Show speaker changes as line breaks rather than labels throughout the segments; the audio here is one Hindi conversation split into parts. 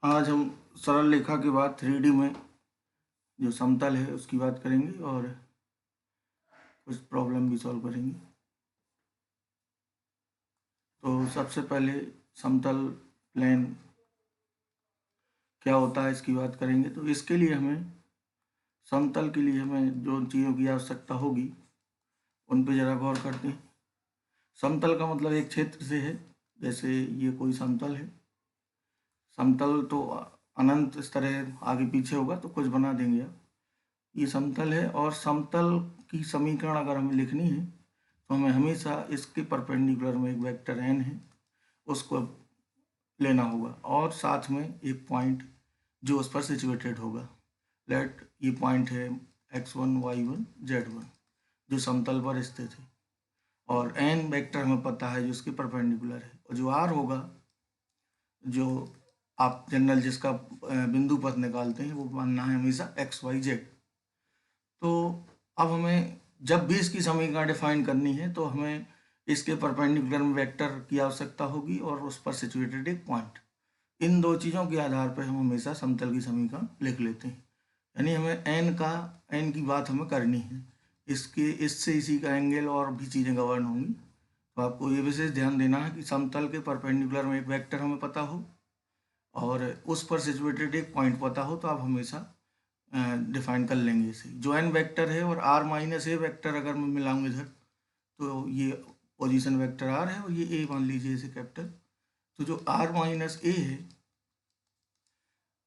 आज हम सरल रेखा के बाद 3D में जो समतल है उसकी बात करेंगे और कुछ प्रॉब्लम भी सॉल्व करेंगे। तो सबसे पहले समतल प्लेन क्या होता है इसकी बात करेंगे। तो इसके लिए समतल के लिए हमें जो चीज़ों की आवश्यकता होगी उन पर ज़रा गौर करते हैं। समतल का मतलब एक क्षेत्र से है, जैसे ये कोई समतल है। समतल तो अनंत इस तरह आगे पीछे होगा तो कुछ बना देंगे आप। ये समतल है और समतल की समीकरण अगर हमें लिखनी है तो हमें हमेशा इसके परपेंडिकुलर में एक वेक्टर n है उसको लेना होगा और साथ में एक पॉइंट जो उस पर सिचुएटेड होगा। लेट ये पॉइंट है x1 y1 z1 जो समतल पर स्थित है और n वेक्टर हमें पता है जो उसके परपेंडिकुलर है और जो r होगा जो आप जनरल जिसका बिंदु पथ निकालते हैं वो मानना है हमेशा x y z। तो अब हमें जब भी इसकी समीकरण डिफाइन करनी है तो हमें इसके परपेंडिकुलर में वेक्टर की आवश्यकता होगी और उस पर सिचुएटेड एक पॉइंट। इन दो चीज़ों के आधार पर हम हमेशा समतल की समीकरण लिख लेते हैं। यानी हमें n की बात हमें करनी है, इससे इसी का एंगल और भी चीज़ें गवर्न होंगी। तो आपको ये विशेष ध्यान देना है कि समतल के परपेंडिकुलर में एक वेक्टर हमें पता हो और उस पर सिचुएटेड एक पॉइंट पता हो तो आप हमेशा डिफाइन कर लेंगे इसे। जो n वेक्टर है और r माइनस ए वेक्टर अगर मैं मिलाऊंगा इधर तो ये पोजीशन वेक्टर r है और ये a मान लीजिए इसे कैपिटल। तो जो r माइनस ए है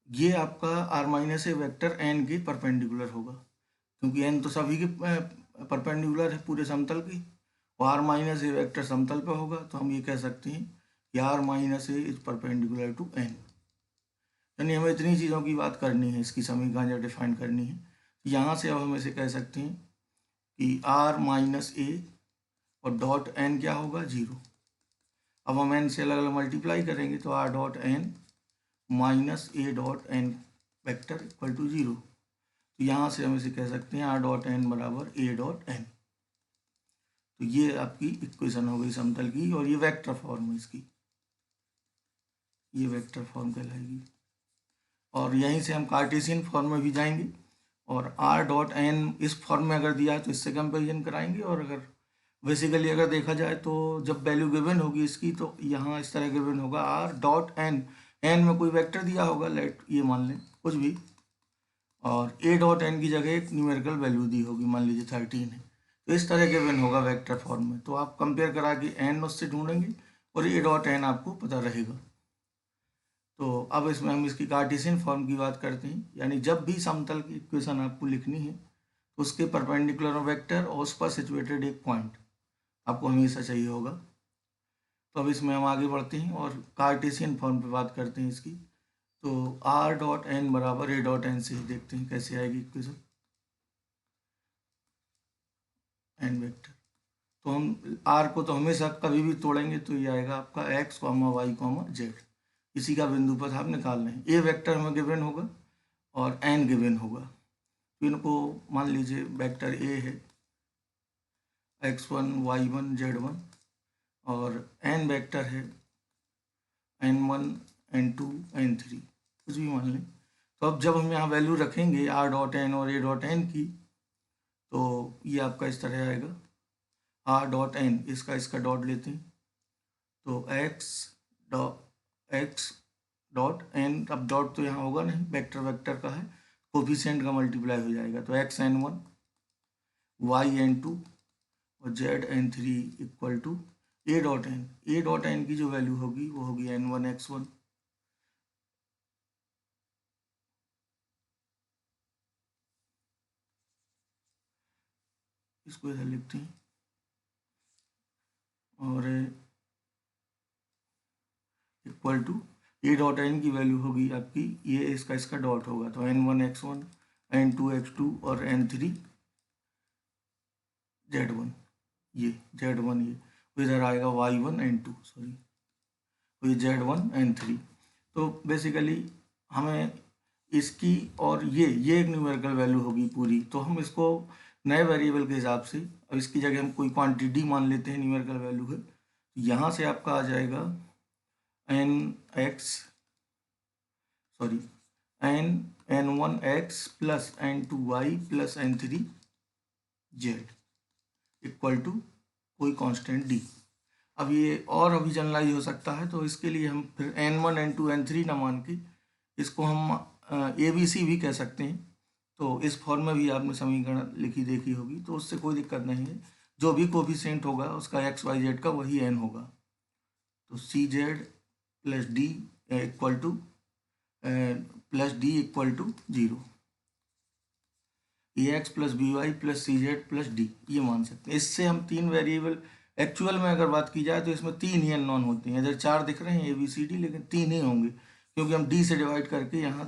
ये आपका r माइनस ए वेक्टर n के परपेंडिकुलर होगा, क्योंकि n तो सभी के परपेंडिकुलर है पूरे समतल की और r माइनस ए वेक्टर समतल पे होगा। तो हम ये कह सकते हैं कि r minus a is perpendicular to n। यानी हमें इतनी चीज़ों की बात करनी है, इसकी समीकरण जब डिफाइन करनी है। यहाँ से अब हम इसे कह सकते हैं कि r माइनस ए और डॉट n क्या होगा 0। अब हम n से अलग अलग मल्टीप्लाई करेंगे तो r dot n minus a dot n vector equal to 0। तो यहाँ से हम इसे कह सकते हैं r डॉट n बराबर a डॉट n। तो ये आपकी इक्वेशन हो गई समतल की और ये वेक्टर फॉर्म है इसकी, ये वेक्टर फॉर्म कहलाएगी। और यहीं से हम कार्टेशियन फॉर्म में भी जाएंगे और r डॉट n इस फॉर्म में अगर दिया है तो इससे कंपेरिजन कराएंगे। और अगर बेसिकली अगर देखा जाए तो जब वैल्यू गिवन होगी इसकी तो यहाँ इस तरह गिवन होगा r डॉट n, n में कोई वेक्टर दिया होगा, लेट ये मान लें कुछ भी, और a डॉट n की जगह एक न्यूमेरिकल वैल्यू दी होगी, मान लीजिए 13 है। तो इस तरह गिवन होगा वेक्टर फॉर्म में। तो आप कंपेयर करा के n उससे ढूंढेंगे और a डॉट n आपको पता रहेगा। तो अब इसमें हम इसकी कार्टेशियन फॉर्म की बात करते हैं। यानी जब भी समतल की इक्वेशन आपको लिखनी है तो उसके परपेंडिकुलर वेक्टर और उस पर सिचुएटेड एक पॉइंट आपको हमेशा चाहिए होगा। तो अब इसमें हम आगे बढ़ते हैं और कार्टेशियन फॉर्म पे बात करते हैं इसकी। तो r डॉट n बराबर a डॉट n से ही देखते हैं कैसे आएगी इक्वेशन n वेक्टर। तो हम r को तो हमेशा कभी भी तोड़ेंगे तो ये आएगा आपका x, y, z। इसी का बिंदु पथ आप निकाल लें। ए वेक्टर हमें गिवन होगा और n गिवन होगा। तो इनको मान लीजिए वेक्टर a है x1 y1 z1 और n वेक्टर है n1 n2 n3 कुछ भी मान लें। तो अब जब हम यहाँ वैल्यू रखेंगे r डॉट n और a डॉट n की तो ये आपका इस तरह आएगा r डॉट n, इसका डॉट लेते हैं तो x डॉट n, अब डॉट तो यहाँ होगा नहीं, वेक्टर वेक्टर का है, कोफिशिएंट का मल्टीप्लाई हो जाएगा। तो x n1 y n2 और z n3 equal to a dot n की जो वैल्यू होगी वो होगी n1 x1 इसको इधर लिखते हैं और equal to a dot n की वैल्यू होगी आपकी, ये इसका डॉट होगा तो n1 x1 n2 x2 और n3 z1, ये z1 ये इधर आएगा y1 n2 सॉरी तो ये z1 n3। तो बेसिकली हमें इसकी और ये एक न्यूमेरिकल वैल्यू होगी पूरी। तो हम इसको नए वेरिएबल के हिसाब से, अब इसकी जगह हम कोई क्वांटिटी मान लेते हैं, न्यूमेरिकल वैल्यू है। यहाँ से आपका आ जाएगा sorry n1x plus n2y plus n3z equal to कोई कांस्टेंट d। अब ये और अभी जनरलाइज हो सकता है, तो इसके लिए हम फिर n1 n2 n3 ना मान के इसको हम ABC भी कह सकते हैं। तो इस फॉर्म में भी आपने समीकरण लिखी देखी होगी, तो उससे कोई दिक्कत नहीं है। जो भी कोफिशिएंट होगा उसका XYZ का वही n होगा। तो CZ plus D equal to plus D equal to 0, AX plus BY plus CZ plus D ये मान सकते हैं। इससे हम तीन वेरिएबल, एक्चुअल में अगर बात की जाए तो इसमें तीन ही अननोन होते हैं। इधर चार दिख रहे हैं ABCD, लेकिन तीन ही होंगे, क्योंकि हम D से डिवाइड करके यहाँ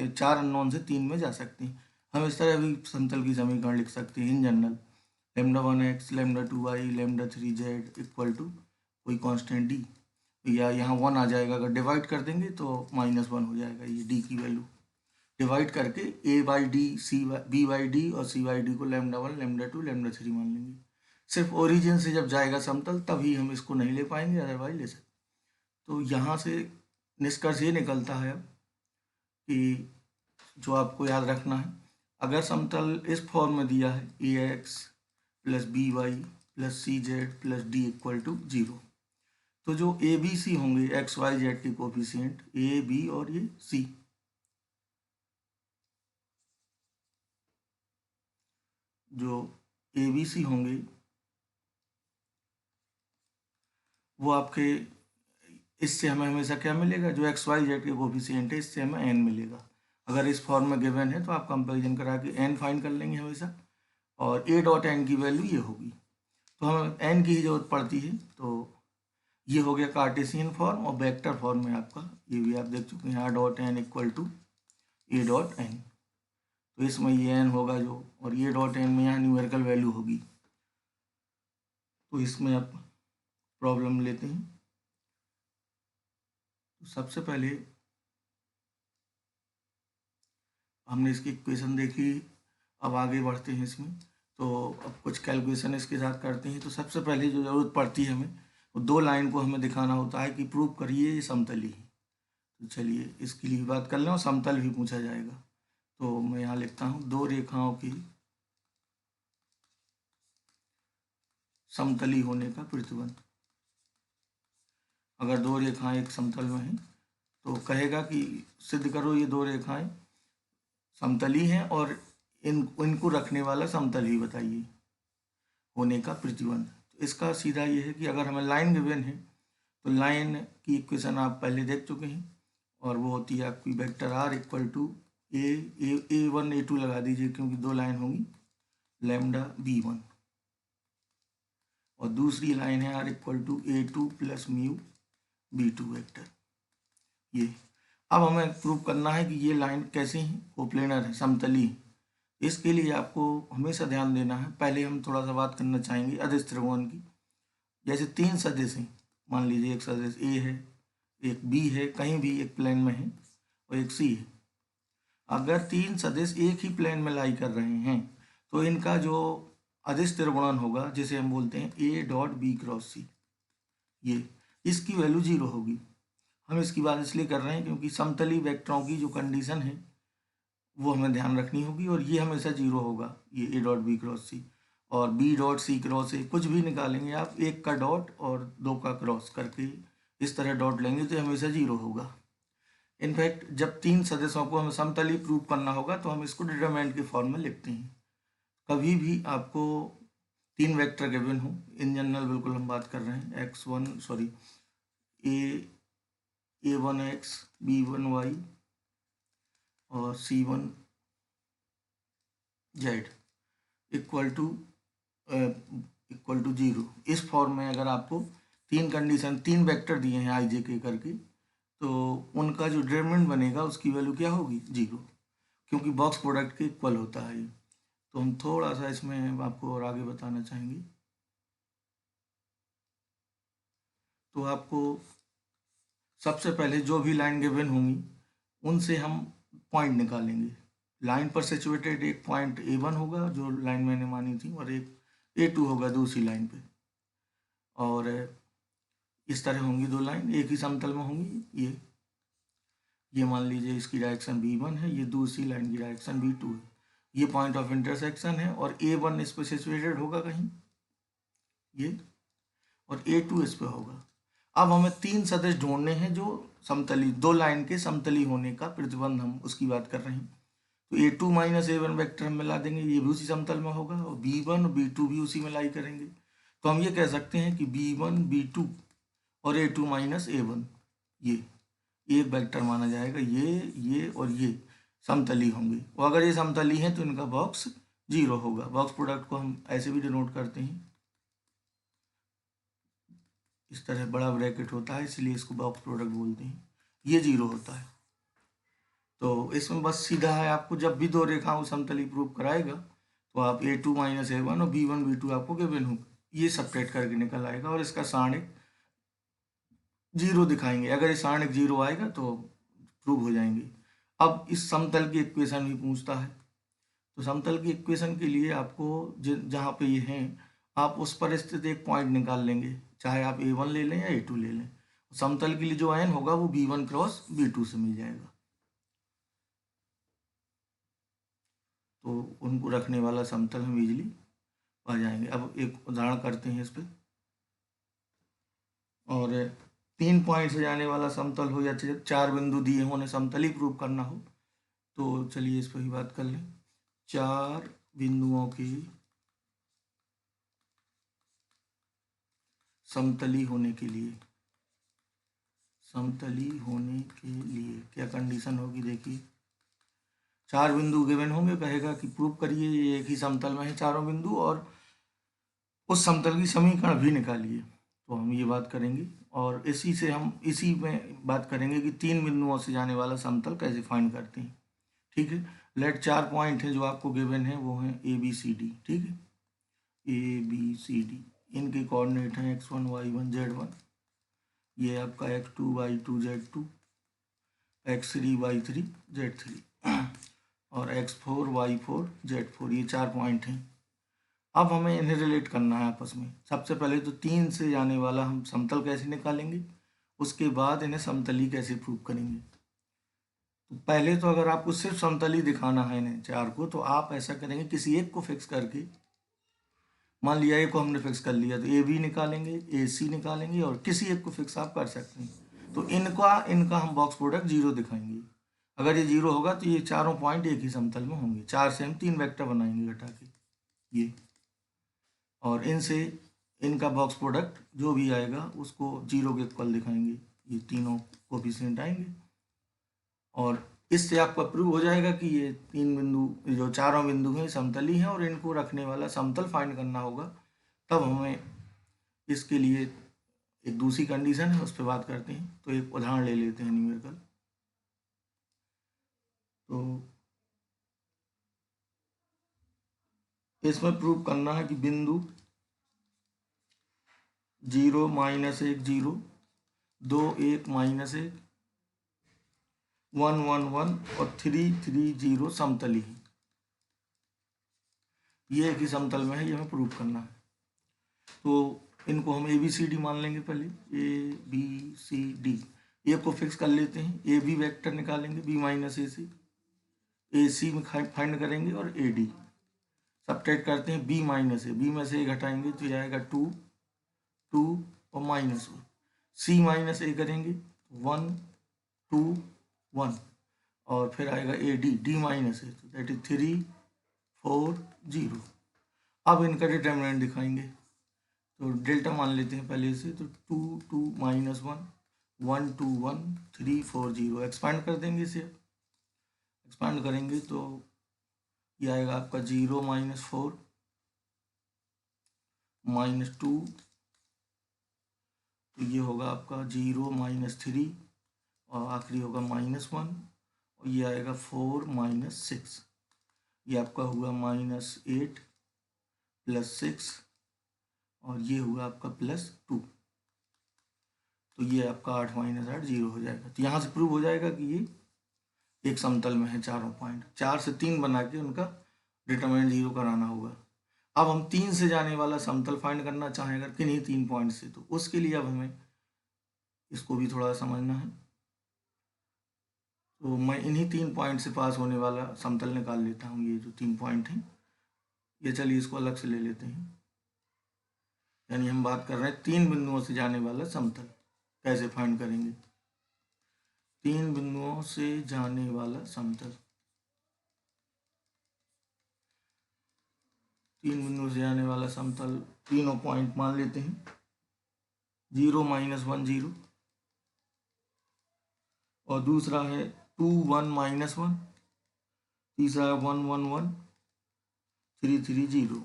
चार अननोन से तीन में जा सकते हैं। हम इस तरह भी समतल की समीकरण लिख सकते हैं in general, λ1x λ2y λ3z equal to कोई कांस्टेंट D, या यहाँ 1 आ जाएगा। अगर डिवाइड कर देंगे तो -1 हो जाएगा। ये D की वैल्यू डिवाइड करके A/D B/D और C/D को λ1 λ2 λ3 मान लेंगे। सिर्फ ओरिजिन से जब जाएगा समतल तभी हम इसको नहीं ले पाएंगे, अदरवाइज ले सकते। तो यहाँ से निष्कर्ष ये निकलता है अब कि जो आपको याद रखना है, अगर समतल इस फॉर्म में दिया है AX plus BY plus CZ plus D equal to 0, तो जो ABC होंगे XYZ के कोफिशिएंट A, B और ये C, जो ABC होंगे वो आपके, इससे हमें हमेशा क्या मिलेगा, जो XYZ के कोफिशिएंट है इससे हमें n मिलेगा। अगर इस फॉर्म में गिवन है तो आप कंपेरिजन करा के n फाइंड कर लेंगे हमेशा, और A.n की वैल्यू ये होगी। तो हमें n की ही जरूरत पड़ती है। तो ये हो गया कार्टेशियन फॉर्म, और वेक्टर फॉर्म में आपका ये भी आप देख चुके हैं R.n इक्वल टू A.n। तो इसमें ये n होगा जो, और A.n में यहाँ न्यूमेरिकल वैल्यू होगी। तो इसमें आप प्रॉब्लम लेते हैं। तो सबसे पहले हमने इसकी इक्वेशन देखी, अब आगे बढ़ते हैं इसमें। तो अब कुछ कैलकुलेशन इसके साथ करते हैं। तो सबसे पहले जो ज़रूरत पड़ती है हमें, वो दो लाइन को हमें दिखाना होता है कि प्रूव करिए ये समतली है। तो चलिए इसके लिए बात कर लें, और समतल भी पूछा जाएगा। तो मैं यहाँ लिखता हूँ दो रेखाओं की समतली होने का प्रतिबंध। अगर दो रेखाएं एक समतल में हैं तो कहेगा कि सिद्ध करो ये दो रेखाएं समतली हैं, और इनको रखने वाला समतल ही बताइए होने का प्रतिबंध। तो इसका सीधा ये है कि अगर हमें लाइन गिवन है तो लाइन की इक्वेशन आप पहले देख चुके हैं, और वो होती है आपकी vector R equal to A1 A2 लगा दीजिए, क्योंकि दो लाइन होंगी, λ(b1), और दूसरी लाइन है R equal to A2 plus μ(b2) vector. ये अब हमें प्रूव करना है कि ये लाइन कैसी है, कोप्लेनर है, समतली है। इसके लिए आपको हमेशा ध्यान देना है। पहले हम थोड़ा सा बात करना चाहेंगे अदिश त्रिकोण की। जैसे तीन सदिश हैं, मान लीजिए एक सदिश A है, एक B है, कहीं भी एक प्लेन में है, और एक C है। अगर तीन सदिश एक ही प्लेन में लाई कर रहे हैं तो इनका जो अदिश त्रिगुणन होगा, जिसे हम बोलते हैं A.B×C, ये इसकी वैल्यू 0 होगी। हम इसकी बात इसलिए कर रहे हैं क्योंकि समतली वेक्टरों की जो कंडीशन है वो हमें ध्यान रखनी होगी, और ये हमेशा 0 होगा, ये A.B×C। और B.C×A कुछ भी निकालेंगे आप, एक का डॉट और दो का क्रॉस करके इस तरह डॉट लेंगे तो हमेशा 0 होगा। इनफैक्ट जब तीन सदस्यों को हमें समतली प्रूव करना होगा तो हम इसको डिटरमिनेंट के फॉर्म में लिखते हैं। कभी भी आपको तीन वेक्टर गिवन हो, इन जनरल बिल्कुल हम बात कर रहे हैं, A1x B1y और C1z इक्वल टू 0, इस फॉर्म में अगर आपको तीन कंडीशन, तीन वेक्टर दिए हैं i j k करके, तो उनका जो डिटरमिनेंट बनेगा उसकी वैल्यू क्या होगी, 0, क्योंकि बॉक्स प्रोडक्ट के इक्वल होता है ये। तो हम थोड़ा सा इसमें आपको और आगे बताना चाहेंगे। तो आपको सबसे पहले जो भी लाइन गिवन होंगी उनसे हम पॉइंट निकालेंगे। लाइन पर सिचुएटेड एक पॉइंट A1 होगा जो लाइन मैंने मानी थी, और एक A2 होगा दूसरी लाइन पे, और इस तरह होंगी दो लाइन एक ही समतल में होंगी ये। ये मान लीजिए इसकी डायरेक्शन v1 है, ये दूसरी लाइन की डायरेक्शन v2 है, ये पॉइंट ऑफ इंटरसेक्शन है और a1 इस पर सिचुएटेड होगा कहीं ये, और a2 इस पे होगा। अब हमें तीन सदिश ढूंढने हैं जो समतली, दो लाइन के समतली होने का प्रतिबंध, हम उसकी बात कर रहे हैं। तो a2 माइनस a1 वेक्टर हम मिला देंगे, ये भी उसी समतल में होगा, और b1 और b2 भी उसी में लाई करेंगे। तो हम ये कह सकते हैं कि b1 b2 और a2 माइनस a1 ये एक वेक्टर माना जाएगा, ये और ये समतली होंगे, और अगर ये समतली हैं तो इनका बॉक्स 0 होगा। बॉक्स प्रोडक्ट को हम ऐसे भी डिनोट करते हैं, इस तरह बड़ा ब्रैकेट होता है, इसलिए इसको बॉक्स प्रोडक्ट बोलते हैं, ये 0 होता है। तो इसमें बस सीधा है, आपको जब भी दो रेखाओं समतली प्रूव कराएगा तो आप a2 माइनस a1 और b1 b2 आपको गिवन होगा, ये सब्ट्रैक्ट करके निकल आएगा और इसका सारणिक 0 दिखाएंगे। अगर ये सारणिक 0 आएगा तो प्रूव हो जाएंगे। अब इस समतल की इक्वेशन भी पूछता है, तो समतल की इक्वेशन के लिए आपको जहाँ पे ये हैं आप उस पर स्थित एक पॉइंट निकाल लेंगे, चाहे आप a1 ले लें या a2 ले लें। समतल के लिए जो n होगा वो b1 क्रॉस b2 से मिल जाएगा, तो उनको रखने वाला समतल हम इजीली पा जाएंगे। अब एक उदाहरण करते हैं इस पर, और 3 पॉइंट से जाने वाला समतल हो या 4 बिंदु दिए होने समतली प्रूव करना हो, तो चलिए इस पर ही बात कर लें। 4 बिंदुओं की समतली होने के लिए क्या कंडीशन होगी, देखिए 4 बिंदु गिवन होंगे, कहेगा कि प्रूव करिए ये एक ही समतल में है चारों बिंदु, और उस समतल की समीकरण भी निकालिए। तो हम ये बात करेंगे, और इसी में बात करेंगे कि 3 बिंदुओं से जाने वाला समतल कैसे फाइंड करते हैं। ठीक है, लेट 4 पॉइंट हैं जो आपको गिवन है, वो हैं ABCD। ठीक है, ABCD, इनके कोऑर्डिनेट हैं x1 y1 z1, ये आपका x2 y2 z2, x3 y3 z3 और x4 y4 z4, ये 4 पॉइंट हैं। अब हमें इन्हें रिलेट करना है आपस में। सबसे पहले तो 3 से जाने वाला हम समतल कैसे निकालेंगे, उसके बाद इन्हें समतली कैसे प्रूव करेंगे। तो पहले तो अगर आपको सिर्फ समतली दिखाना है इन्हें 4 को, तो आप ऐसा करेंगे, किसी एक को फिक्स करके, मान लिया ए को हमने फिक्स कर लिया तो AB निकालेंगे, AC निकालेंगे, और किसी एक को फिक्स आप कर सकते हैं। तो इनका हम बॉक्स प्रोडक्ट 0 दिखाएंगे। अगर ये 0 होगा तो ये चारों पॉइंट एक ही समतल में होंगे। 4 से हम 3 वेक्टर बनाएंगे घटा के ये, और इनसे इनका बॉक्स प्रोडक्ट जो भी आएगा उसको 0 के इक्वल दिखाएंगे, ये तीनों कोफिशिएंट आएंगे, और इससे आपका प्रूव हो जाएगा कि ये 3 बिंदु, जो चारों बिंदु हैं समतली हैं, और इनको रखने वाला समतल फाइंड करना होगा। तब हमें इसके लिए एक दूसरी कंडीशन है, उस पर बात करते हैं। तो एक उदाहरण ले लेते हैं न्यूमेरिकल। तो इसमें प्रूव करना है कि बिंदु 0 -1 0, 2 1 -1, 1 1 1 और 3 3 0 समतली है। ये एक ही समतल में है, ये हमें प्रूव करना है। तो इनको हम ABCD मान लेंगे। पहले ABCD, ए को फिक्स कर लेते हैं, AB वेक्टर निकालेंगे B माइनस A से, AC में फाइंड करेंगे, और AD सब्ट्रैक्ट करते हैं B माइनस A, B में से A घटाएंगे तो ये आएगा 2 2 और -1, C माइनस A करेंगे 1 2 1, और फिर आएगा AD D माइनस A, तो दैट इज 3 4 0। अब इनका डिटर्मिनेंट दिखाएंगे, तो डेल्टा मान लेते हैं पहले से, तो 2 2 -1 1 2 1 3 4 0, एक्सपांड कर देंगे इसे। एक्सपांड करेंगे तो ये आएगा आपका 0 -4 -2, तो ये होगा आपका 0 -3, और आखिरी होगा -1, और ये आएगा 4 -6, ये आपका हुआ -8 +6, और ये हुआ आपका +2, तो ये आपका 8 - 8 0 हो जाएगा। तो यहाँ से प्रूव हो जाएगा कि ये एक समतल में है चारों पॉइंट। 4 से 3 बना के उनका डिटरमिनेंट 0 कराना होगा। अब हम 3 से जाने वाला समतल फाइंड करना चाहें अगर किन्हीं 3 पॉइंट से, तो उसके लिए अब हमें इसको भी थोड़ा समझना है। तो मैं इन्हीं 3 पॉइंट से पास होने वाला समतल निकाल लेता हूँ। ये जो 3 पॉइंट हैं, ये चलिए इसको अलग से ले लेते हैं। यानी हम बात कर रहे हैं 3 बिंदुओं से जाने वाला समतल कैसे फाइंड करेंगे। 3 बिंदुओं से जाने वाला समतल, 3 बिंदुओं से जाने वाला समतल, तीनों पॉइंट मान लेते हैं 0 -1 0, और दूसरा है 2 1 -1, तीसरा है 1 1 1 3 3 0।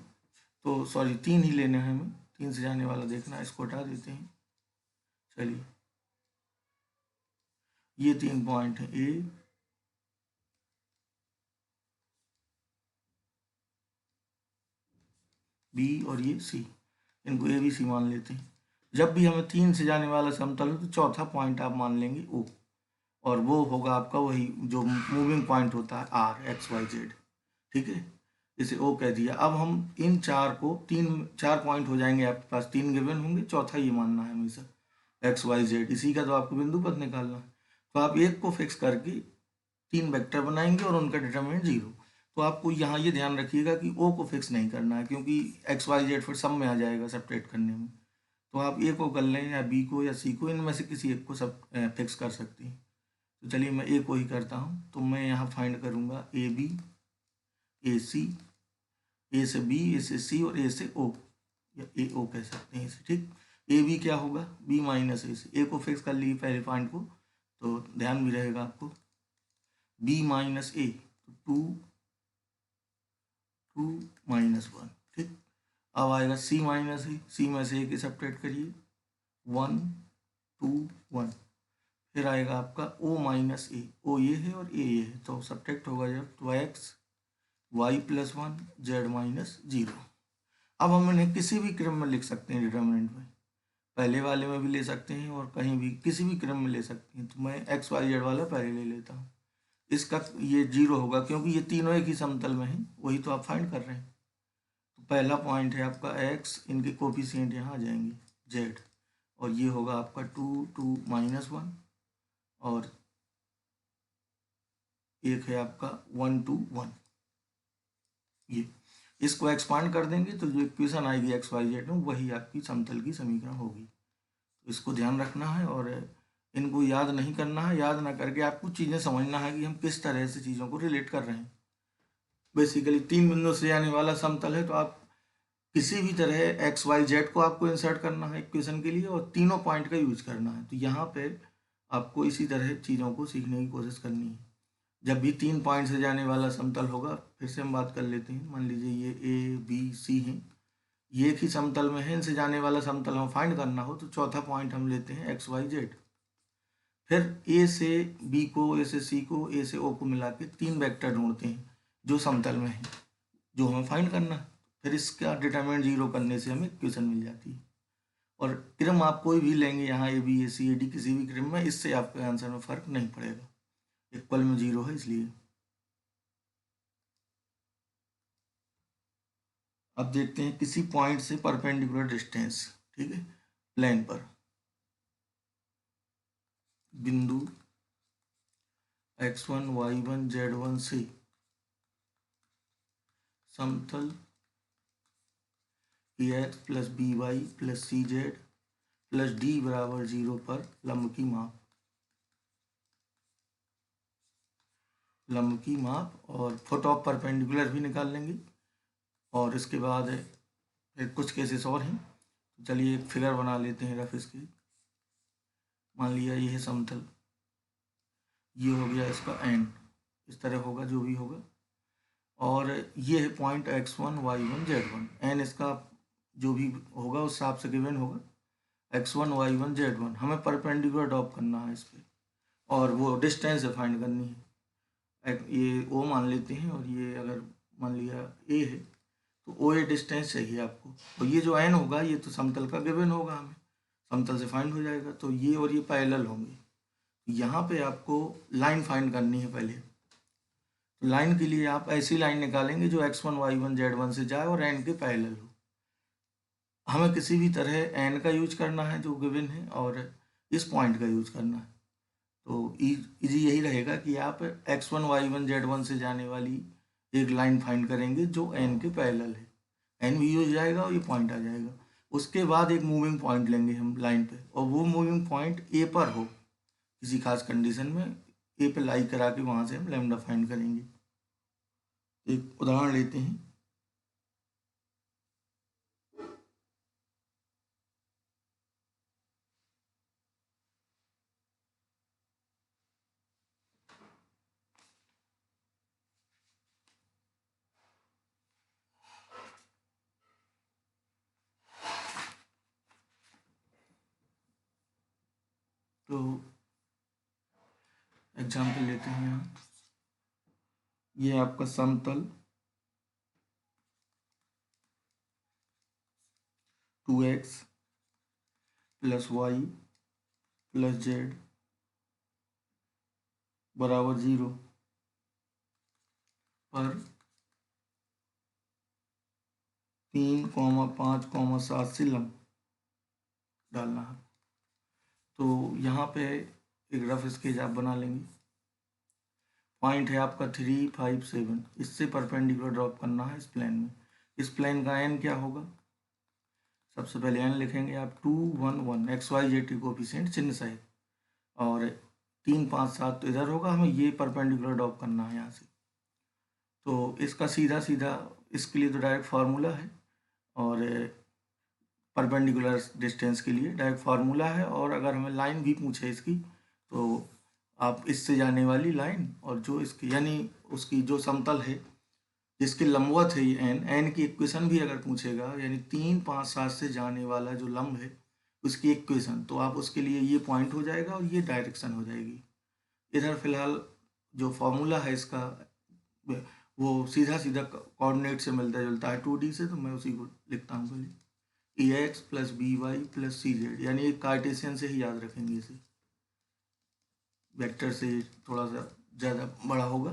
तो सॉरी 3 ही लेने हैं हमें, 3 से जाने वाला देखना है, इसको हटा देते हैं। चलिए ये 3 पॉइंट हैं, ए बी और ये सी, इनको ए बी सी मान लेते हैं। जब भी हमें 3 से जाने वाला समतल हो तो चौथा पॉइंट आप मान लेंगे ओ, और वो होगा आपका वही जो मूविंग पॉइंट होता है आर एक्स वाई जेड। ठीक है, इसे ओ कह दिया। अब हम इन चार को 4 पॉइंट हो जाएंगे आपके पास, 3 गिवन होंगे, चौथा ये मानना है हमेशा एक्स वाई जेड, इसी का तो आपको बिंदु पथ निकालना है। तो आप एक को फिक्स करके 3 वेक्टर बनाएंगे और उनका डिटरमिनेंट 0। तो आपको यहाँ ये ध्यान रखिएगा कि ओ को फिक्स नहीं करना है, क्योंकि एक्स वाई जेड फिर सब में आ जाएगा सेपरेट करने में। तो आप ए को कर लें या बी को या सी को, इनमें से किसी एक को सब फिक्स कर सकते हैं। तो चलिए मैं ए को ही करता हूँ। तो मैं यहाँ फाइंड करूँगा ए बी, ए सी, ए से बी, ए से सी और ए से ओ, या ए ओ कह सकते हैं इसे। ठीक, ए बी क्या होगा, बी माइनस ए से, ए को फिक्स कर लिए पहले पॉइंट को, तो ध्यान भी रहेगा आपको, बी माइनस ए, तो 2 -1। ठीक, अब आएगा सी माइनस ए, सी में से ए की सब्ट्रैक्ट करिए, 1 2 1। फिर आएगा आपका ओ माइनस ए, ओ ये है और ए ये है, तो सब्ट्रैक्ट होगा जब, तो x y plus 1 z minus 0। अब हम इन्हें किसी भी क्रम में लिख सकते हैं डिटर्मिनेंट में, पहले वाले में भी ले सकते हैं और कहीं भी किसी भी क्रम में ले सकते हैं। तो मैं एक्स वाई जेड वाला पहले ले लेता हूँ, इसका ये 0 होगा क्योंकि ये तीनों एक ही समतल में हैं, वही तो आप फाइंड कर रहे हैं। तो पहला पॉइंट है आपका एक्स, इनके कोफिशिएंट यहाँ आ जाएंगे जेड, और ये होगा आपका 2 2 -1, और एक है आपका 1 2 1। ये इसको एक्सपांड कर देंगे तो जो इक्वेशन आएगी एक्स वाई जेड में, वही आपकी समतल की समीकरण होगी। तो इसको ध्यान रखना है और इनको याद नहीं करना है। याद ना करके आपको चीज़ें समझना है कि हम किस तरह से चीज़ों को रिलेट कर रहे हैं। बेसिकली 3 बिंदु से आने वाला समतल है, तो आप किसी भी तरह एक्स वाई जेड को आपको इंसर्ट करना है इक्वेशन के लिए और तीनों पॉइंट का यूज करना है। तो यहाँ पे आपको इसी तरह चीज़ों को सीखने की कोशिश करनी है। जब भी 3 पॉइंट से जाने वाला समतल होगा, फिर से हम बात कर लेते हैं। मान लीजिए ये ए बी सी हैं, ये एक ही समतल में है, इनसे जाने वाला समतल हम फाइंड करना हो तो चौथा पॉइंट हम लेते हैं एक्स वाई जेड। फिर ए से बी को, ए से सी को, ए से ओ को मिला के 3 वेक्टर ढूंढते हैं जो समतल में है, जो हमें फाइंड करना है। फिर इसका डिटरमिनेंट 0 करने से हमें इक्वेशन मिल जाती है। और क्रम आप कोई भी लेंगे यहाँ, A B A C A D, किसी भी क्रम में, इससे आपके आंसर में फर्क नहीं पड़ेगा, इक्वल में 0 है इसलिए। अब देखते हैं किसी पॉइंट से परपेंडिकुलर डिस्टेंस। ठीक है, प्लेन पर बिंदु x1 y1 z1 से समतल ax plus B Y plus C Z plus D बराबर 0 पर लंब की माप, लंब की माप, और फुट ऑफ परपेंडिकुलर भी निकाल लेंगे। और इसके बाद फिर कुछ केसेस और हैं, तो चलिए एक फिगर बना लेते हैं रफ इसकी। मान लिया ये है समतल, ये हो गया इसका एंड, इस तरह होगा जो भी होगा, और ये है point x1 y1 z1, N इसका जो भी होगा उस हिसाब से गिवन होगा, x1 y1 z1 हमें परपेंडिकुलर ड्रॉप करना है इस पर, और वो डिस्टेंस फाइंड करनी है। ये ओ मान लेते हैं, और ये अगर मान लिया ए है तो ओ ए डिस्टेंस चाहिए आपको। तो ये जो एन होगा ये तो समतल का गिवन होगा, हमें समतल से फाइंड हो जाएगा। तो ये और ये पैरेलल होंगे। यहाँ पे आपको लाइन फाइंड करनी है पहले। तो लाइन के लिए आप ऐसी लाइन निकालेंगे जो x1 y1 z1 से जाए और एन के पैरेलल हो। हमें किसी भी तरह एन का यूज करना है जो गिवन है, और इस पॉइंट का यूज करना है। तो इजी यही रहेगा कि आप x1 y1 z1 से जाने वाली एक लाइन फाइंड करेंगे जो n के पैरेलल है, n भी हो जाएगा और ये पॉइंट आ जाएगा। उसके बाद एक मूविंग पॉइंट लेंगे हम लाइन पे, और वो मूविंग पॉइंट ए पर हो किसी खास कंडीशन में, ए पे लाई करा के वहाँ से हम लैम्डा फाइंड करेंगे। एक उदाहरण लेते हैं। तो एग्जाम्पल लेते हैं यहाँ, ये आपका समतल 2x plus y plus z बराबर 0 पर 3,5,7 से लंब डालना है। तो यहाँ पे एक रफ स्केच आप बना लेंगे। पॉइंट है आपका 3, 5, 7, इससे परपेंडिकुलर ड्रॉप करना है इस प्लेन में। इस प्लेन का एन क्या होगा? सबसे पहले एन लिखेंगे आप 2, 1, 1 x y z t coefficient चिन्ह सहित, और 3, 5, 7 तो इधर होगा, हमें ये परपेंडिकुलर ड्रॉप करना है यहाँ से। तो इसका सीधा सीधा इसके लिए तो डायरेक्ट फार्मूला है, और परपेंडिकुलर डिस्टेंस के लिए डायरेक्ट फार्मूला है। और अगर हमें लाइन भी पूछे इसकी, तो आप इससे जाने वाली लाइन और जो इसकी यानी उसकी जो समतल है जिसके लंबवत है ये एन की इक्वेशन भी अगर पूछेगा, यानी 3, 5, 7 से जाने वाला जो लंब है उसकी इक्वेशन, तो आप उसके लिए ये पॉइंट हो जाएगा और ये डायरेक्शन हो जाएगी। इधर फिलहाल जो फॉर्मूला है इसका वो सीधा सीधा कोऑर्डिनेट से मिलता जुलता है 2D से, तो मैं उसी को लिखता हूँ पहले, A X plus B Y plus C Z, यानी एक कार्टेशियन से ही याद रखेंगे इसे, वेक्टर से थोड़ा सा ज़्यादा बड़ा होगा।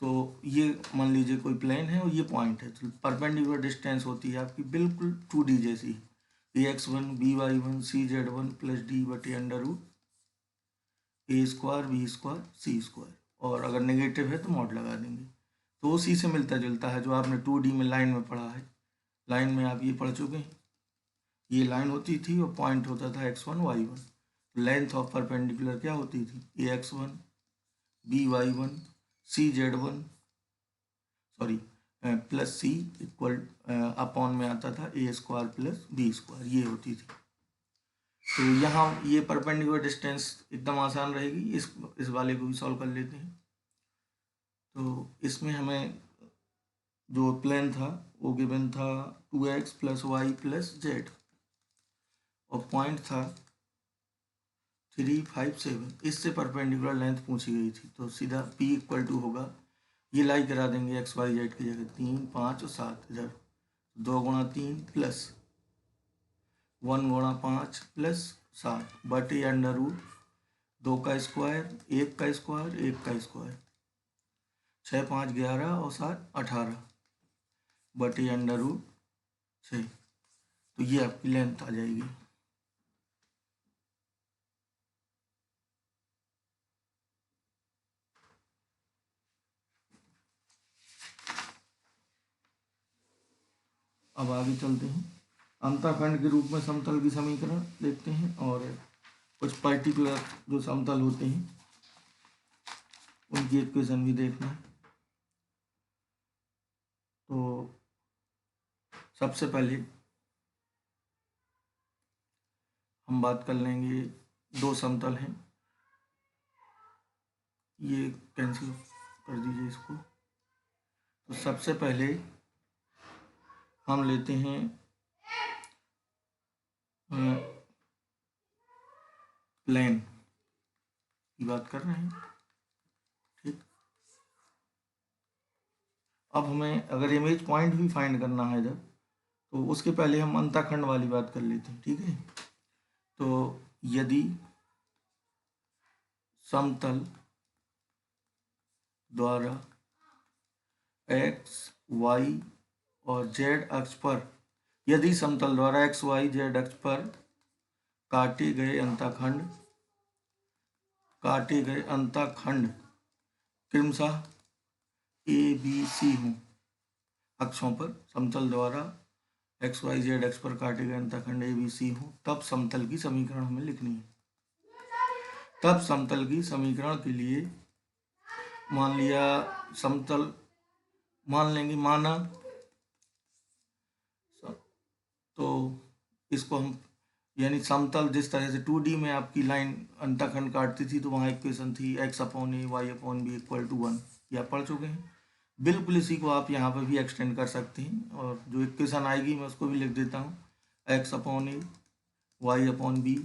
तो ये मान लीजिए कोई प्लेन है और ये पॉइंट है, तो परपेंडिकुलर डिस्टेंस होती है आपकी बिल्कुल 2D जैसी, ax1 by1 cz1 plus D बटे अंडर रूट ए स्क्वायर बी स्क्वायर सी स्क्वायर, और अगर नेगेटिव है तो मॉड लगा देंगे। तो उसी से मिलता जुलता है जो आपने 2D में लाइन में पढ़ा है। लाइन में आप ये पढ़ चुके हैं, ये लाइन होती थी और पॉइंट होता था x1 y1। Length of perpendicular क्या होती थी? ax1 by1 cz1 sorry plus C equal upon में आता था A square plus B square, ये होती थी। तो यहाँ ये परपेंडिकुलर डिस्टेंस एकदम आसान रहेगी, इस वाले को भी सॉल्व कर लेते हैं। तो इसमें हमें जो प्लेन था वो गिवन था 2x plus y plus z, और पॉइंट था 3, 5, 7, इससे परपेंडिकुलर लेंथ पूछी गई थी। तो सीधा p इक्वल टू होगा, ये लाई करा देंगे एक्स वाई जेड की जगह 3, 5 और 7, इधर 2 गुणा 3 प्लस 1 गुणा 5 प्लस 7 बटे अंडर रूट 2 का स्क्वायर 1 का स्क्वायर 1 का स्क्वायर, 6, 5, 11 और 7, 18 बटे अंडर रूट 6। तो ये आपकी लेंथ आ जाएगी। अब आगे चलते हैं, अंतःखंड के रूप में समतल की समीकरण देखते हैं, और कुछ पर्टिकुलर जो समतल होते हैं उनकी इक्वेशन भी देखना है। तो सबसे पहले हम बात कर लेंगे, दो समतल हैं, ये कैंसिल कर दीजिए इसको। तो सबसे पहले हम लेते हैं प्लेन की बात कर रहे हैं, ठीक। अब हमें अगर इमेज पॉइंट भी फाइंड करना है इधर, तो उसके पहले हम अंतःखंड वाली बात कर लेते हैं, ठीक है। तो यदि समतल द्वारा x, y और z अक्ष पर, यदि समतल द्वारा x, y, z अक्ष पर काटे गए अंतःखंड काटे गए अंतःखंड क्रमशः ABC हों। अक्षों पर समतल द्वारा XYZ अक्ष पर काटे गए अंतःखंड ABC हों, तब समतल की समीकरण हमें लिखनी है। तब समतल की समीकरण के लिए मान लिया समतल मान लेंगे, माना तो इसको हम यानी समतल जिस तरह से 2D में आपकी लाइन अंतःखंड काटती थी तो वहाँ इक्वेशन थी x/a y/b = 1, ये आप पढ़ चुके हैं। बिल्कुल इसी को आप यहाँ पर भी एक्सटेंड कर सकते हैं और जो इक्वेशन आएगी मैं उसको भी लिख देता हूँ x/a y/b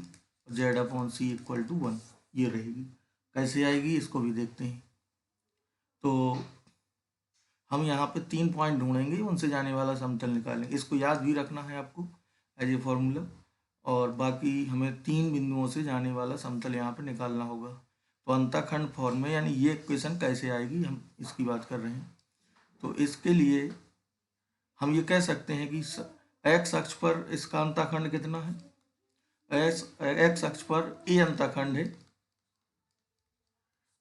z/c = 1, ये रहेगी। कैसे आएगी इसको भी देखते हैं। तो हम यहाँ पे 3 पॉइंट ढूंढेंगे, उनसे जाने वाला समतल निकालेंगे। इसको याद भी रखना है आपको एज ए फॉर्मूला, और बाकी हमें 3 बिंदुओं से जाने वाला समतल यहाँ पे निकालना होगा। तो अंतःखंड फॉर्म में यानी ये इक्वेशन कैसे आएगी हम इसकी बात कर रहे हैं। तो इसके लिए हम ये कह सकते हैं कि x अक्ष पर इसका अंतःखंड कितना है, x अक्ष पर a अंतःखंड है,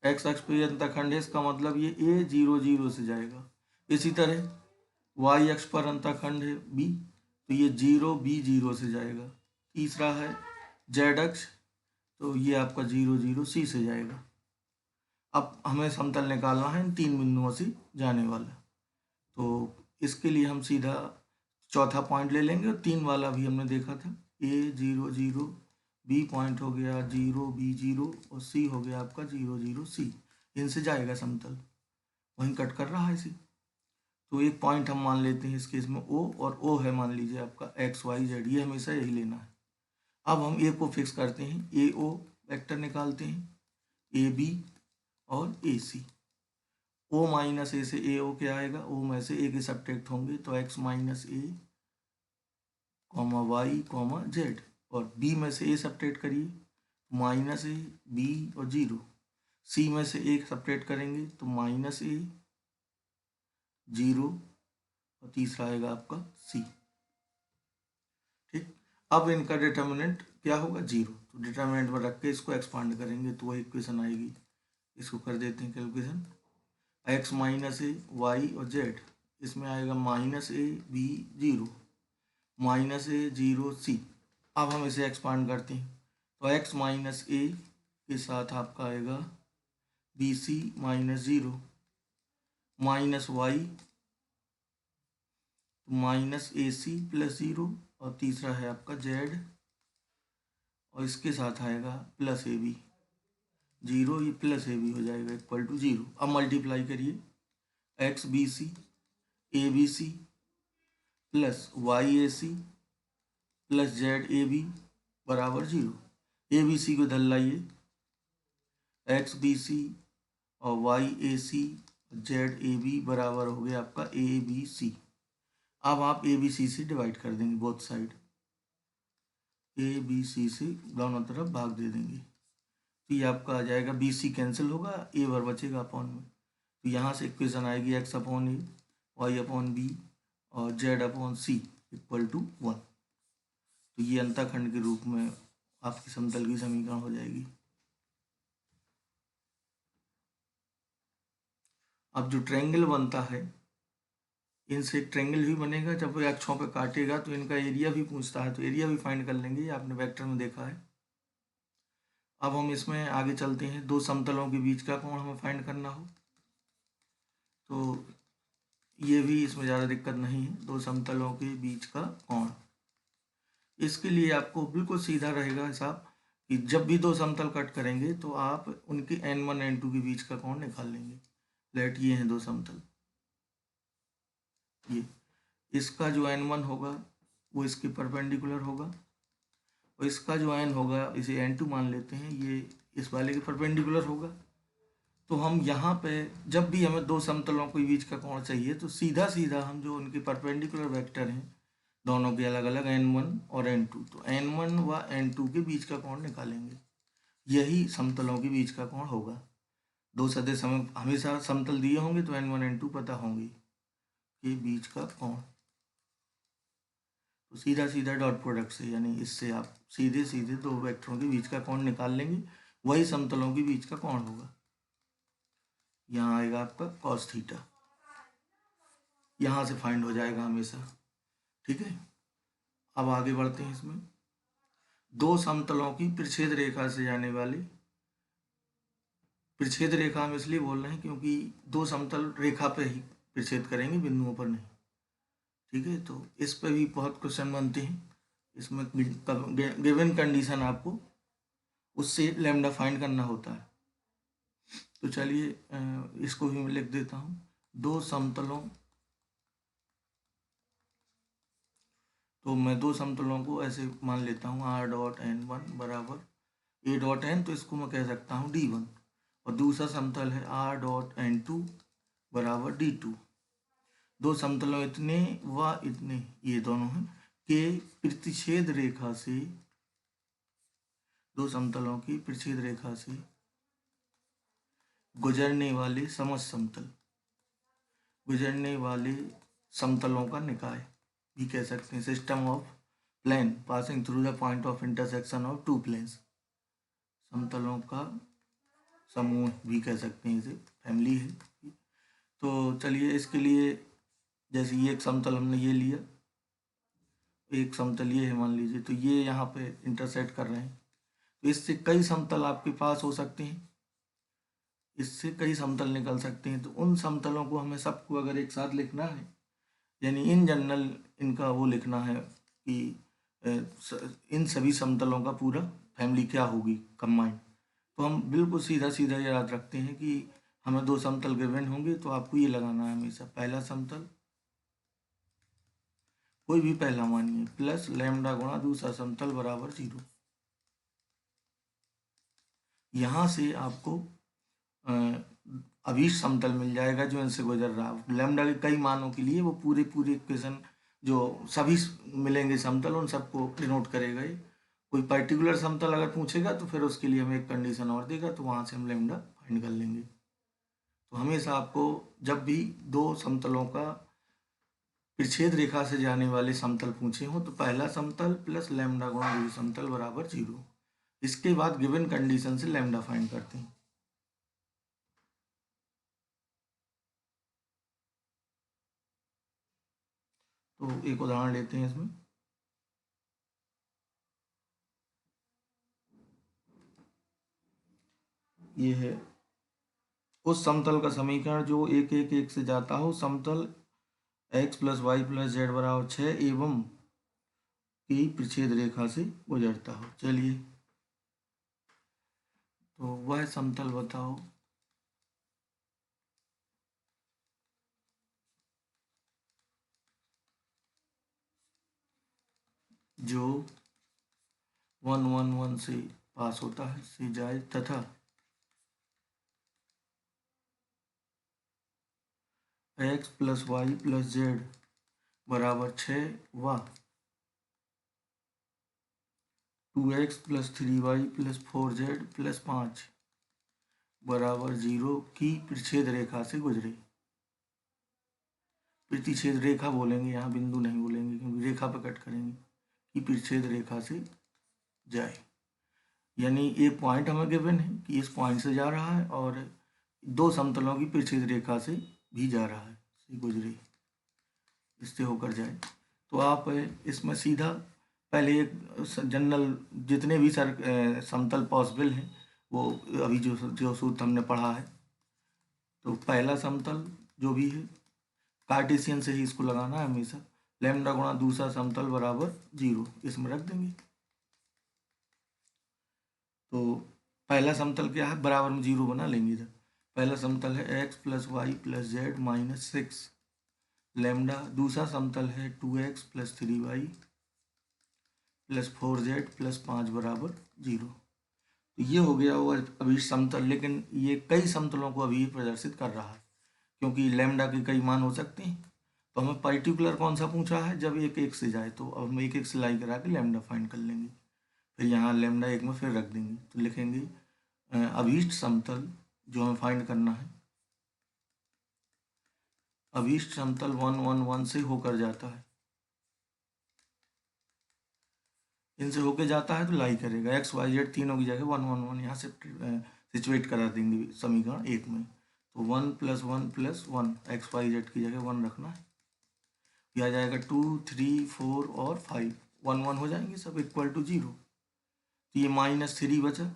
x अक्ष पर a अंतःखंड है, इसका मतलब ये a 0 0 से जाएगा। इसी तरह y अक्ष पर अंतःखंड है b, तो ये 0 b 0 से जाएगा। तीसरा है z अक्ष, तो ये आपका 0 0 c से जाएगा। अब हमें समतल निकालना है इन 3 बिंदुओं से जाने वाला। तो इसके लिए हम सीधा चौथा पॉइंट ले लेंगे, और 3 वाला भी हमने देखा था, a 0 0, b पॉइंट हो गया 0 b 0 और c हो गया आपका 0 0 c। इनसे जाएगा समतल, वहीं कट कर रहा है इसी। तो एक पॉइंट हम मान लेते हैं इस केस में o, और o है मान लीजिए आपका XYZ, ये हमेशा यही लेना है। अब हम a को फिक्स करते हैं, AO वेक्टर निकालते हैं, AB और AC। O माइनस ए से AO क्या आएगा, O में से A के सब्ट्रैक्ट होंगे तो x minus a y z, और B में से A सब्ट्रैक्ट करिए माइनस a b और 0, C में से A सब्ट्रैक्ट करेंगे तो माइनस a 0 और तीसरा आएगा आपका C। ठीक, अब इनका डिटर्मिनेंट क्या होगा 0, तो डिटर्मिनेंट में रख के इसको एक्सपांड करेंगे तो वही इक्वेशन आएगी। इसको कर देते हैं कैलकुलेशन, x माइनस ए वाई और z, इसमें आएगा minus a b 0 minus a 0 c। अब हम इसे एक्सपांड करते हैं तो x माइनस a के साथ आपका आएगा B C minus 0 minus Y minus A C plus 0, और तीसरा है आपका z, और इसके साथ आएगा प्लस ए बी 0, ये प्लस ए बी हो जाएगा इक्वल टू 0। अब मल्टीप्लाई करिए, x b c a b c plus y a C plus z a b बराबर 0। ए बी सी को इधर लाइए, एक्स बी सी और y a c z a b बराबर हो गया आपका ए बी सी। अब आप ए बी सी से डिवाइड कर देंगे, both side a b c से दोनों तरफ भाग दे देंगे, तो ये आपका आ जाएगा बी सी कैंसिल होगा, ए बार बचेगा अपॉन में। तो यहाँ से इक्वेशन आएगी x upon a y upon b और z upon c equal to 1। तो ये अंतःखंड के रूप में आपकी समतल की समीकरण हो जाएगी। अब जो ट्रायंगल बनता है, इनसे एक ट्रायंगल भी बनेगा, जब ये अक्षों पे काटेगा तो इनका एरिया भी पूछता है, तो एरिया भी फाइंड कर लेंगे, ये आपने वेक्टर में देखा है। अब हम इसमें आगे चलते हैं, दो समतलों के बीच का कोण हमें फाइंड करना हो तो ये भी इसमें ज़्यादा दिक्कत नहीं है, दो समतलों के बीच का कोण। इसके लिए आपको बिल्कुल सीधा रहेगा हिसाब कि जब भी दो समतल कट करेंगे तो आप उनके n1 n2 के बीच का कोण निकाल लेंगे। लेट ये हैं दो समतल, ये इसका जो n1 होगा वो इसके परपेंडिकुलर होगा, और इसका जो n होगा इसे n2 मान लेते हैं, ये इस वाले के परपेंडिकुलर होगा। तो हम यहाँ पे जब भी हमें दो समतलों के बीच का कोण चाहिए तो सीधा सीधा हम जो उनके परपेंडिकुलर वेक्टर हैं दोनों के अलग अलग n1 और n2, तो n1 व n2 के बीच का कोण निकालेंगे, यही समतलों के बीच का कोण होगा। दो सदिश हमें हमेशा समतल दिए होंगे तो n1 n2 पता होंगे के बीच का कोण। तो सीधा सीधा डॉट प्रोडक्ट से यानी इससे आप सीधे सीधे दो वेक्टरों के बीच का कोण निकाल लेंगे, वही समतलों के बीच का कोण होगा। यहाँ आएगा आपका cos थीटा, यहाँ से फाइंड हो जाएगा हमेशा। ठीक है, अब आगे बढ़ते हैं। इसमें दो समतलों की परिच्छेद रेखा से जाने वाली, परिच्छेद रेखा हम इसलिए बोल रहे हैं क्योंकि दो समतल रेखा पे ही परिच्छेद करेंगे, बिंदुओं पर नहीं। ठीक है, तो इस पे भी बहुत क्वेश्चन बनते हैं। इसमें गिवन कंडीशन आपको उससे लैम्डा फाइंड करना होता है। तो चलिए इसको भी मैं लिख देता हूँ। दो समतलों, तो मैं दो समतलों को ऐसे मान लेता हूँ r डॉट n1 बराबर a डॉट n, तो इसको मैं कह सकता हूँ d1, और दूसरा समतल है r डॉट n2 बराबर d2। दो समतलों इतने व इतने, ये दोनों हैं, के प्रतिच्छेद रेखा से, दो समतलों की प्रतिच्छेद रेखा से गुजरने वाले समस्त समतल, गुजरने वाले समतलों का निकाय भी कह सकते हैं। System of plane passing through the point of intersection of two planes, समतलों का समूह भी कह सकते हैं, इसे फैमिली है। तो चलिए इसके लिए, जैसे ये एक समतल हमने ये लिया, एक समतल ये है मान लीजिए, तो ये यहाँ पे इंटरसेक्ट कर रहे हैं, तो इससे कई समतल आपके पास हो सकते हैं, इससे कई समतल निकल सकते हैं। तो उन समतलों को हमें सबको अगर एक साथ लिखना है, यानी इन जनरल इनका वो लिखना है कि इन सभी समतलों का पूरा फैमिली क्या होगी कंबाइंड, तो हम बिल्कुल सीधा सीधा याद रखते हैं कि हमें दो समतल गिवन होंगे, तो आपको ये लगाना है हमेशा पहला समतल, कोई भी पहला मानिए, प्लस लैम्डा गुणा दूसरा समतल बराबर 0। यहाँ से आपको अभीष्ट समतल मिल जाएगा जो इनसे गुजर रहा है। लैम्डा के कई मानों के लिए वो पूरे पूरे इक्वेशन जो सभी मिलेंगे समतल, उन सबको डिनोट करेगा ये। कोई पर्टिकुलर समतल अगर पूछेगा तो फिर उसके लिए हमें एक कंडीशन और देगा, तो वहाँ से हम लैम्डा फाइंड कर लेंगे। तो हमेशा आपको जब भी दो समतलों का परिच्छेद रेखा से जाने वाले समतल पूछे हो, तो पहला समतल प्लस लैम्डा गुणा दूसरा समतल बराबर 0। इसके बाद गिवन कंडीशन से लैम्डा फाइंड करते हैं। तो एक उदाहरण लेते हैं इसमें। ये है उस समतल का समीकरण जो 1 1 1 से जाता हो, समतल x plus y plus z बराबर 6 एवं की परिच्छेद रेखा से गुजरता हो। चलिए, तो वह समतल बताओ जो 1 1 1 से पास होता है, से जाए, तथा x plus y plus z बराबर 6 व 2x plus 3y plus 4z plus 5 बराबर 0 की परिच्छेद रेखा से गुजरे। प्रतिच्छेद रेखा बोलेंगे, यहाँ बिंदु नहीं बोलेंगे क्योंकि रेखा पर कट करेंगे, कि परिच्छेद रेखा से जाए। यानी एक पॉइंट हमें गिवन है कि इस पॉइंट से जा रहा है और दो समतलों की परिच्छेद रेखा से भी जा रहा है, से गुजरे, इससे होकर जाए। तो आप इसमें सीधा पहले एक जनरल जितने भी समतल पॉसिबल हैं वो अभी जो सूत्र हमने पढ़ा है, तो पहला समतल जो भी है कार्टेशियन से ही इसको लगाना है हमेशा, लैम्डा गुणा दूसरा समतल बराबर 0, इसमें रख देंगे। तो पहला समतल क्या है, बराबर में 0 बना लेंगे इधर। पहला समतल है x plus y plus z minus 6 lambda, दूसरा समतल है 2x plus 3y plus 4z plus 5 बराबर 0। तो ये हो गया वो अभी समतल, लेकिन ये कई समतलों को अभी प्रदर्शित कर रहा है क्योंकि लैम्डा के कई मान हो सकते हैं। तो हमें पर्टिकुलर कौन सा पूछा है, जब 1 1 से जाए, तो अब हम 1 1 से लाई करा के लैम्डा फाइंड कर लेंगे, फिर यहाँ लैम्डा 1 में फिर रख देंगे, तो लिखेंगे अभीष्ट समतल जो हमें फाइंड करना है, अभीष्ट समतल 1 1 1 से होकर जाता है, इनसे होके जाता है तो लाई करेगा, एक्स वाई जेड तीनों की जगह 1 1 1 यहाँ से सिचुएट करा देंगे समीकरण एक में। तो 1 + 1 + 1 एक्स वाई जेड की जगह 1 रखना है। ये आ जाएगा 2 3 4 और 5, 1 1 हो जाएंगे सब इक्वल टू 0। तो ये -3 बचा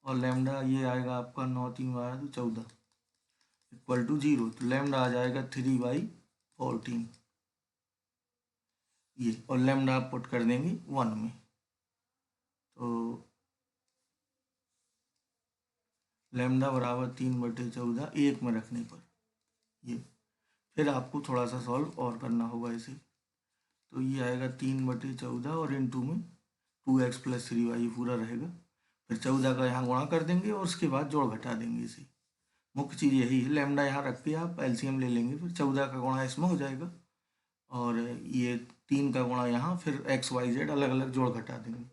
और लैम्डा ये आएगा आपका 9 3 12 तो 14 इक्वल टू 0। तो लैम्डा आ जाएगा 3/14 ये, और लैम्डा आप पुट कर देंगे 1 में। तो लैम्डा बराबर 3/14 1 में रखने पर ये, फिर आपको थोड़ा सा सॉल्व और करना होगा इसे। तो ये आएगा 3/14 और इनटू में 2x + 3y पूरा रहेगा। फिर 14 का यहाँ गुणा कर देंगे और उसके बाद जोड़ घटा देंगे इसे। मुख्य चीज़ यही है, लैम्डा यहाँ रख के आप एलसीएम ले लेंगे, फिर 14 का गुणा इसमें हो जाएगा और ये 3 का गुणा यहाँ, फिर एक्स वाई जेड अलग अलग जोड़ घटा देंगे।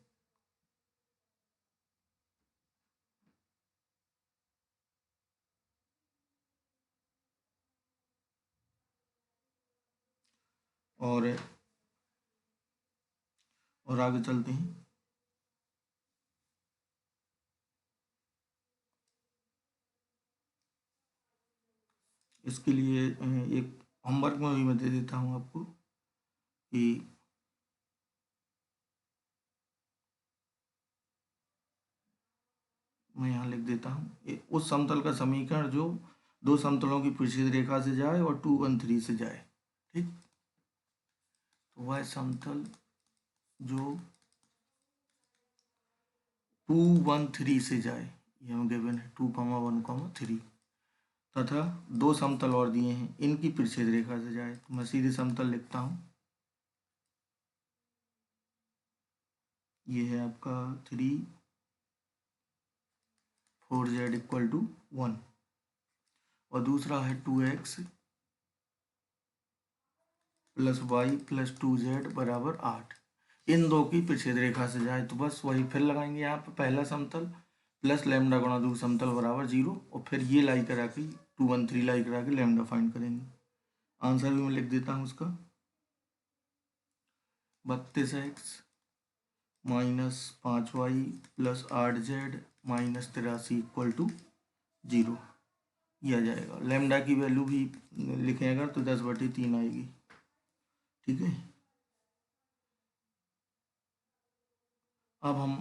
और आगे चलते हैं। इसके लिए एक होमवर्क में भी मैं दे देता हूँ आपको कि मैं यहाँ लिख देता हूँ उस समतल का समीकरण जो दो समतलों की परिच्छेद रेखा से जाए और 2 1 3 से जाए। ठीक, तो वह समतल जो 2 1 3 से जाए, ये हमें गिवन है 2 1 3, तथा दो समतल और दिए हैं इनकी परिच्छेद रेखा से जाए। तो मैं सीधे समतल लिखता हूँ, ये है आपका 3 4z = 1 और दूसरा है 2x + y + 2z = 8। इन दो की परिच्छेद रेखा से जाए तो बस वही फिर लगाएंगे यहाँ पर, पहला समतल प्लस लैम्डा गुणा दूसरा समतल बराबर 0 और फिर ये लाई करा के 2 1 3 लाई करा के लैम्डा फाइंड करेंगे। आंसर भी मैं लिख देता हूँ उसका, 32x - 5y + 8z - 83 = 0। ये आ जाएगा। लैम्डा की वैल्यू भी लिखें अगर तो 10/3 आएगी। ठीक है, अब हम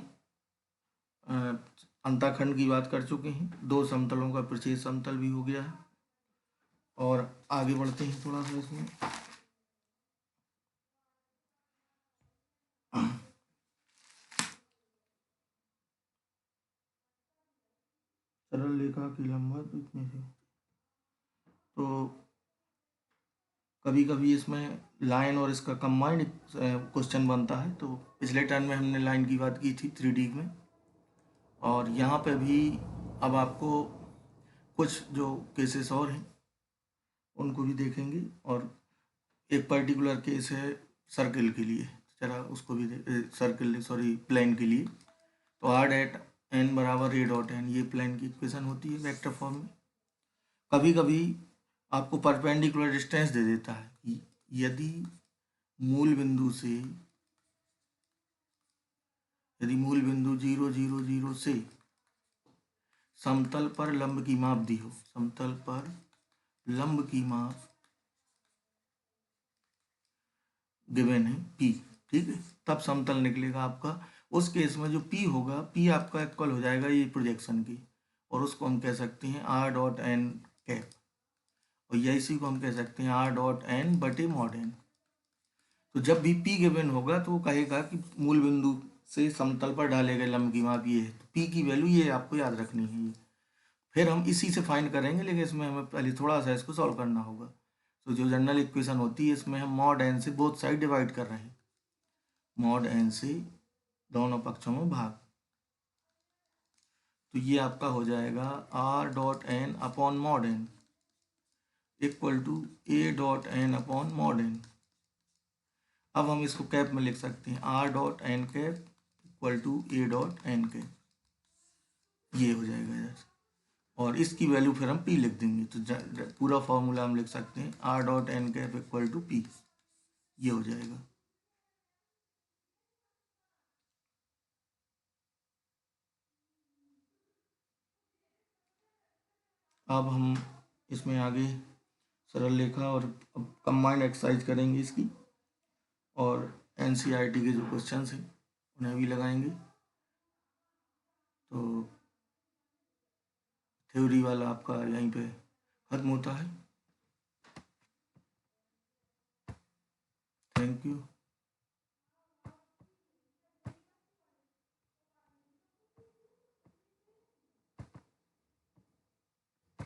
अंतःखंड की बात कर चुके हैं, दो समतलों का परिच्छेद समतल भी हो गया है और आगे बढ़ते हैं थोड़ा सा इसमें। सरल रेखा की लंबाई इतने से, तो कभी कभी इसमें लाइन और इसका कंबाइंड क्वेश्चन बनता है। तो पिछले टर्म में हमने लाइन की बात की थी 3D में, और यहाँ पे भी अब आपको कुछ जो केसेस और हैं उनको भी देखेंगे। और एक पर्टिकुलर केस है सर्किल के लिए, जरा उसको भी सर्किल सॉरी प्लेन के लिए। तो r·n = a·n, ये प्लेन की इक्वेशन होती है वेक्टर फॉर्म में। कभी कभी आपको परपेंडिकुलर डिस्टेंस दे देता है कि यदि मूल बिंदु 0 0 0 से समतल पर लंब की माप दी हो, समतल पर लंब की माप गिवन है P, ठीक है, तब समतल निकलेगा आपका। उस केस में जो P होगा, P आपका इक्वल हो जाएगा ये प्रोजेक्शन की, और उसको हम कह सकते हैं r·n कैप, और या इसी को हम कह सकते हैं r·n/mod n। तो जब भी P गिवन होगा तो वो कहेगा कि मूल बिंदु से समतल पर डाले गए लंब की माप ये है। तो P की वैल्यू ये आपको याद रखनी है ये, फिर हम इसी से फाइंड करेंगे, लेकिन इसमें हमें पहले थोड़ा सा इसको सॉल्व करना होगा। तो जो जनरल इक्वेशन होती है इसमें हम mod n से बोथ साइड डिवाइड कर रहे हैं, mod n से दोनों पक्षों में भाग। तो ये आपका हो जाएगा r·n/mod n = a·n/mod n। अब हम इसको कैप में लिख सकते हैं, r·n कैप = a·n कैप, ये हो जाएगा जैसे, और इसकी वैल्यू फिर हम P लिख देंगे। तो पूरा फॉर्मूला हम लिख सकते हैं r·n कैप = P, ये हो जाएगा। अब हम इसमें आगे सरल रेखा और अब कंबाइंड एक्सरसाइज करेंगे इसकी, और एनसीईआरटी के जो क्वेश्चंस हैं उन्हें भी लगाएंगे। तो थ्योरी वाला आपका यहीं पे खत्म होता है। Thank you.